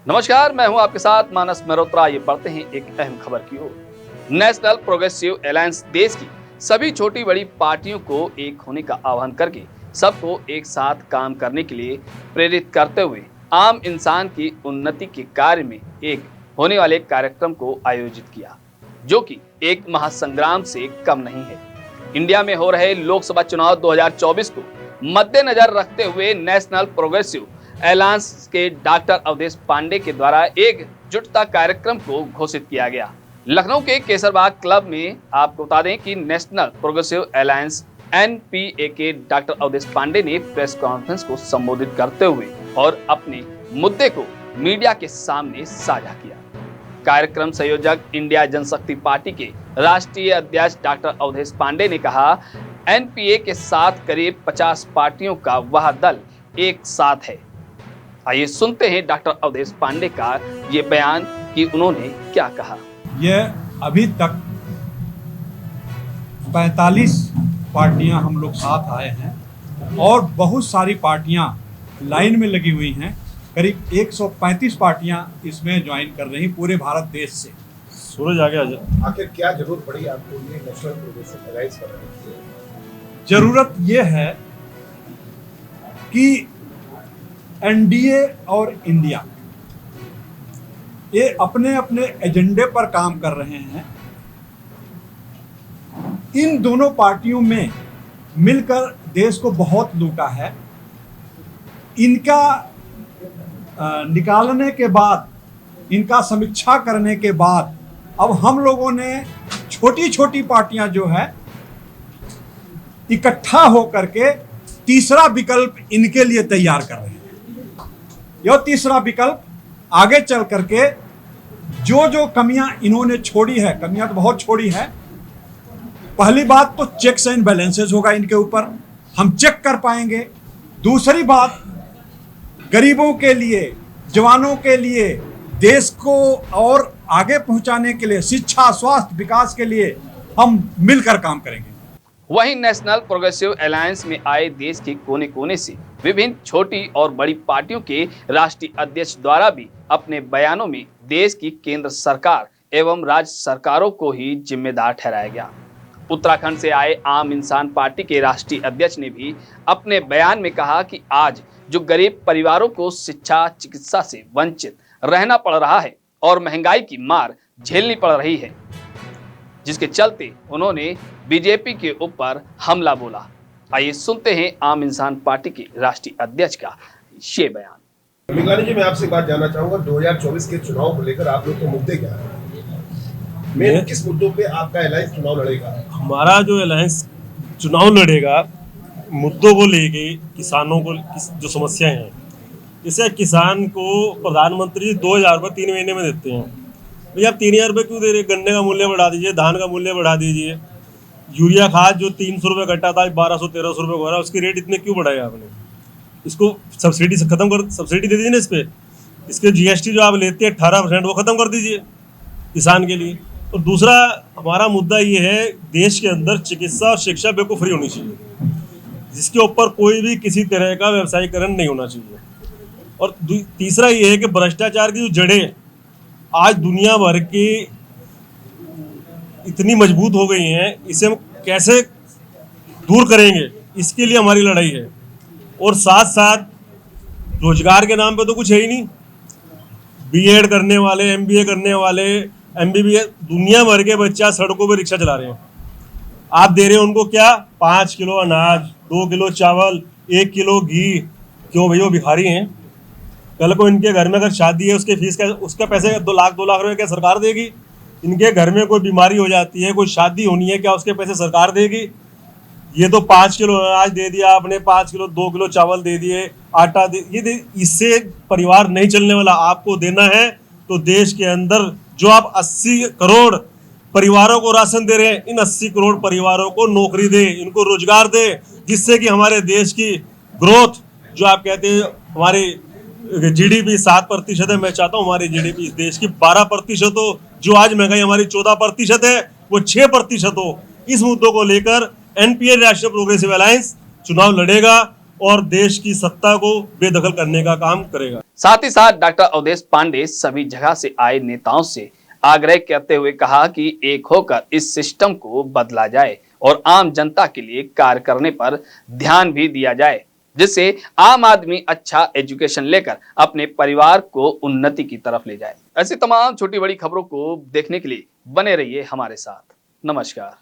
नमस्कार, मैं हूं आपके साथ मानस मेहरोत्रा। ये बढ़ते हैं एक अहम खबर की ओर। नेशनल प्रोग्रेसिव अलायंस देश की सभी छोटी बड़ी पार्टियों को एक होने का आह्वान करके सबको एक साथ काम करने के लिए प्रेरित करते हुए आम इंसान की उन्नति के कार्य में एक होने वाले कार्यक्रम को आयोजित किया, जो कि एक महासंग्राम से कम नहीं है। इंडिया में हो रहे लोकसभा चुनाव 2024 को मद्देनजर रखते हुए नेशनल प्रोग्रेसिव अलायंस के डॉक्टर अवधेश पांडे के द्वारा एकजुटता कार्यक्रम को घोषित किया गया। लखनऊ के केसरबाग क्लब में आपको बता दें कि नेशनल प्रोग्रेसिव अलायंस NPA के डॉक्टर अवधेश पांडे ने प्रेस कॉन्फ्रेंस को संबोधित करते हुए और अपने मुद्दे को मीडिया के सामने साझा किया। कार्यक्रम संयोजक इंडिया जनशक्ति पार्टी के राष्ट्रीय अध्यक्ष डॉक्टर अवधेश पांडे ने कहा, NPA के साथ करीब 50 पार्टियों का वह दल एक साथ है। आइए सुनते हैं डॉक्टर अवधेश पांडे का ये बयान कि उन्होंने क्या कहा। यह अभी तक 45 पार्टियां हम लोग साथ आए हैं और बहुत सारी पार्टियां लाइन में लगी हुई हैं। करीब 135 पार्टियां इसमें ज्वाइन कर रही पूरे भारत देश से। सूरज आ गया। आखिर क्या जरूरत पड़ी आपको ये नेशनल प्रोग्रेसिव अलायंस बनाने की? जरूरत यह है कि NDA और इंडिया ये अपने अपने एजेंडे पर काम कर रहे हैं। इन दोनों पार्टियों में मिलकर देश को बहुत लूटा है। इनका निकालने के बाद, इनका समीक्षा करने के बाद अब हम लोगों ने छोटी छोटी पार्टियां जो है इकट्ठा होकर के तीसरा विकल्प इनके लिए तैयार कर रहे हैं। यह तीसरा विकल्प आगे चल करके जो जो कमियां इन्होंने छोड़ी है, कमियां तो बहुत छोड़ी है। पहली बात तो चेक्स एंड बैलेंसेस होगा इनके ऊपर, हम चेक कर पाएंगे। दूसरी बात, गरीबों के लिए, जवानों के लिए, देश को और आगे पहुंचाने के लिए, शिक्षा, स्वास्थ्य, विकास के लिए हम मिलकर काम करेंगे। वहीं नेशनल प्रोग्रेसिव अलायंस में आए देश के कोने कोने से विभिन्न छोटी और बड़ी पार्टियों के राष्ट्रीय अध्यक्ष द्वारा भी अपने बयानों में देश की केंद्र सरकार एवं राज्य सरकारों को ही जिम्मेदार ठहराया गया। उत्तराखंड से आए आम इंसान पार्टी के राष्ट्रीय अध्यक्ष ने भी अपने बयान में कहा कि आज जो गरीब परिवारों को शिक्षा, चिकित्सा से वंचित रहना पड़ रहा है और महंगाई की मार झेलनी पड़ रही है, जिसके चलते उन्होंने बीजेपी के ऊपर हमला बोला। आइए सुनते हैं आम इंसान पार्टी के राष्ट्रीय अध्यक्ष का ये बयान। मेघानी जी, मैं आपसे एक बात जानना चाहूंगा, 2024 के चुनाव को लेकर आप लोग के मुद्दे क्या हैं? मेन किस मुद्दों पे आपका अलायंस चुनाव लड़ेगा? हमारा जो अलायंस चुनाव लड़ेगा, मुद्दों को लेके, किसानों को जो समस्याएं हैं, जैसे किसान को प्रधानमंत्री 2000 रुपये 3 महीने में देते हैं। भैया आप 3000 रुपये क्यों दे रहे? गन्ने का मूल्य बढ़ा दीजिए, धान का मूल्य बढ़ा दीजिए। यूरिया खाद जो 300 रुपये घटा था 1200-1300 रुपये हो रहा है, उसकी रेट इतने क्यों बढ़ाया आपने? इसको सब्सिडी से खत्म कर, सब्सिडी दे दीजिए ना इस पर। इसके GST जो आप लेते हैं 18%, वो खत्म कर दीजिए किसान के लिए। और दूसरा हमारा मुद्दा ये है, देश के अंदर चिकित्सा और शिक्षा बिल्कुल फ्री होनी चाहिए, जिसके ऊपर कोई भी किसी तरह का व्यवसायीकरण नहीं होना चाहिए। और तीसरा ये है कि भ्रष्टाचार की जो जड़ें आज दुनिया भर की इतनी मजबूत हो गई हैं, इसे हम कैसे दूर करेंगे, इसके लिए हमारी लड़ाई है। और साथ साथ रोजगार के नाम पे तो कुछ है ही नहीं। B.Ed करने वाले, MBA करने वाले, MBBS, दुनिया भर के बच्चा सड़कों पे रिक्शा चला रहे हैं। आप दे रहे हो उनको क्या? 5 किलो अनाज, 2 किलो चावल, 1 किलो घी। क्यों भैया, भिखारी हैं? कल को इनके घर में अगर शादी है, उसके फीस का, उसका पैसे 2 लाख रुपए क्या सरकार देगी? इनके घर में कोई बीमारी हो जाती है, कोई शादी होनी है, क्या उसके पैसे सरकार देगी? ये तो 5 किलो अनाज दे दिया आपने, 5 किलो 2 किलो चावल दे दिए, आटा दे, इससे परिवार नहीं चलने वाला। आपको देना है तो देश के अंदर जो आप 80 करोड़ परिवारों को राशन दे रहे हैं, इन 80 करोड़ परिवारों को नौकरी दे, इनको रोजगार दे, जिससे कि हमारे देश की ग्रोथ, जो आप कहते हैं हमारी GDP 7% है, मैं चाहता हूँ हमारी GDP इस देश की 12% हो। जो आज महंगाई हमारी 14% है, वो 6% हो। इस मुद्दों को लेकर NPA नेशनल प्रोग्रेसिव अलायंस चुनाव लड़ेगा और देश की सत्ता को बेदखल करने का काम करेगा। साथ ही साथ डॉक्टर अवधेश पांडे सभी जगह से आए नेताओं से आग्रह करते हुए कहा कि एक होकर इस सिस्टम को बदला जाए और आम जनता के लिए कार्य करने पर ध्यान भी दिया जाए, जिससे आम आदमी अच्छा एजुकेशन लेकर अपने परिवार को उन्नति की तरफ ले जाए। ऐसी तमाम छोटी बड़ी खबरों को देखने के लिए बने रहिए हमारे साथ। नमस्कार।